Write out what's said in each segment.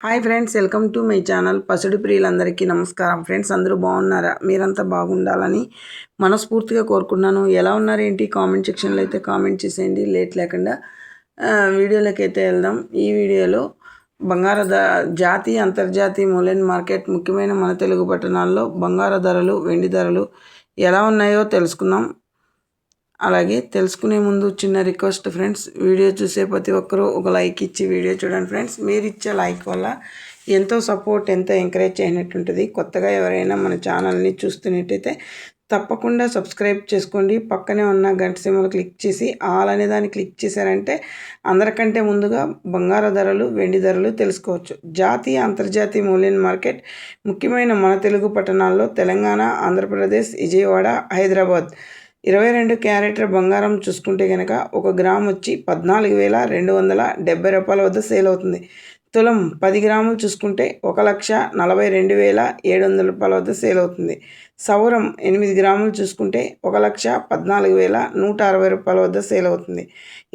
Hi friends, welcome to my channel. పసుడి ప్రియులందరికీ నమస్కారం. ఫ్రెండ్స్, అందరూ బాగున్నారా? మీరంతా బాగుండాలని మనస్ఫూర్తిగా కోరుకున్నాను. ఎలా ఉన్నారు ఏంటి కామెంట్ సెక్షన్లో అయితే కామెంట్ చేసేయండి. లేట్ లేకుండా వీడియోలోకి అయితే వెళ్దాం. ఈ వీడియోలో బంగారు జాతీయ అంతర్జాతీయ మూల్యం మార్కెట్ ముఖ్యమైన మన తెలుగు పట్టణాల్లో బంగారు ధరలు, వెండి ధరలు ఎలా ఉన్నాయో తెలుసుకుందాం. అలాగే తెలుసుకునే ముందు చిన్న రిక్వెస్ట్ ఫ్రెండ్స్, వీడియో చూసే ప్రతి ఒక్కరూ ఒక లైక్ ఇచ్చి వీడియో చూడండి ఫ్రెండ్స్. మీరు ఇచ్చే లైక్ వల్ల ఎంతో సపోర్ట్, ఎంతో ఎంకరేజ్ చేయనట్టుంటుంది. కొత్తగా ఎవరైనా మన ఛానల్ని చూస్తున్నట్టయితే తప్పకుండా సబ్స్క్రైబ్ చేసుకోండి. పక్కనే ఉన్న గంట సింబల్ క్లిక్ చేసి ఆల్ అనే దాన్ని క్లిక్ చేశారంటే అందరికంటే ముందుగా బంగారు ధరలు, వెండి ధరలు తెలుసుకోవచ్చు. జాతీయ అంతర్జాతీయ మూల్యం మార్కెట్ ముఖ్యమైన మన తెలుగు పట్టణాల్లో తెలంగాణ, ఆంధ్రప్రదేశ్, విజయవాడ, హైదరాబాద్ 22 క్యారెట్ల బంగారం చూసుకుంటే కనుక 1 గ్రామ్ వచ్చి 14,270 రూపాయల వద్ద సేల్ అవుతుంది. తులం 10 గ్రాములు చూసుకుంటే 1,42,700 రూపాయల వద్ద సేల్ అవుతుంది. సౌరం 8 గ్రాములు చూసుకుంటే 1,14,160 రూపాయల వద్ద సేల్ అవుతుంది.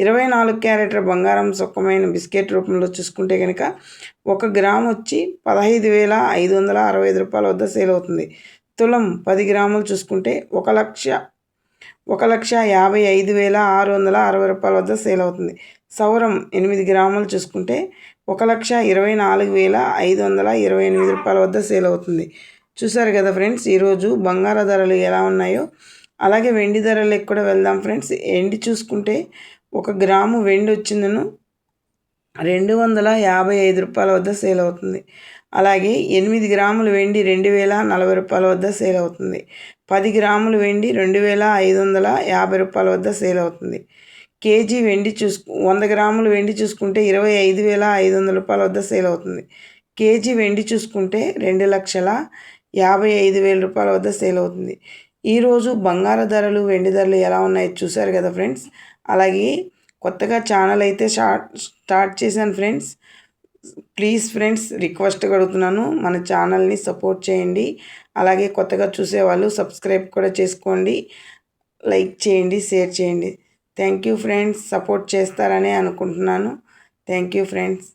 24 క్యారెట్ల బంగారం సుఖమైన బిస్కెట్ రూపంలో చూసుకుంటే కనుక 1 గ్రామ్ వచ్చి 15,565 రూపాయల వద్ద సేల్ అవుతుంది. తులం 10 గ్రాములు చూసుకుంటే 1,55,660 రూపాయల వద్ద సేల్ అవుతుంది. సౌరం 8 గ్రాములు చూసుకుంటే 1,24,528 రూపాయల వద్ద సేల్ అవుతుంది. చూసారు కదా ఫ్రెండ్స్, ఈరోజు బంగారు ధరలు ఎలా ఉన్నాయో. అలాగే వెండి ధరలకు కూడా వెళ్దాం ఫ్రెండ్స్. వెండి చూసుకుంటే 1 గ్రాము వెండి వచ్చిందను 255 రూపాయల వద్ద సేల్ అవుతుంది. అలాగే 8 గ్రాముల వెండి 2,040 రూపాయల వద్ద సేల్ అవుతుంది. 10 గ్రాముల వెండి 2,550 రూపాయల వద్ద సేల్ అవుతుంది. కేజీ వెండి 100 గ్రాముల వెండి చూసుకుంటే 25,500 రూపాయల వద్ద సేల్ అవుతుంది. కేజీ వెండి చూసుకుంటే 2,55,000 రూపాయల వద్ద సేల్ అవుతుంది. ఈరోజు బంగారు ధరలు, వెండి ధరలు ఎలా ఉన్నాయో చూశారు కదా ఫ్రెండ్స్. అలాగే కొత్తగా ఛానల్ అయితే స్టార్ట్ చేశాను ఫ్రెండ్స్. ప్లీజ్ ఫ్రెండ్స్, రిక్వెస్ట్ అడుగుతున్నాను, మన ఛానల్ని సపోర్ట్ చేయండి. అలాగే కొత్తగా చూసేవాళ్ళు సబ్స్క్రైబ్ కూడా చేసుకోండి, లైక్ చేయండి, షేర్ చేయండి. థ్యాంక్ యూ ఫ్రెండ్స్, సపోర్ట్ చేస్తారని అనుకుంటున్నాను. Thank you friends.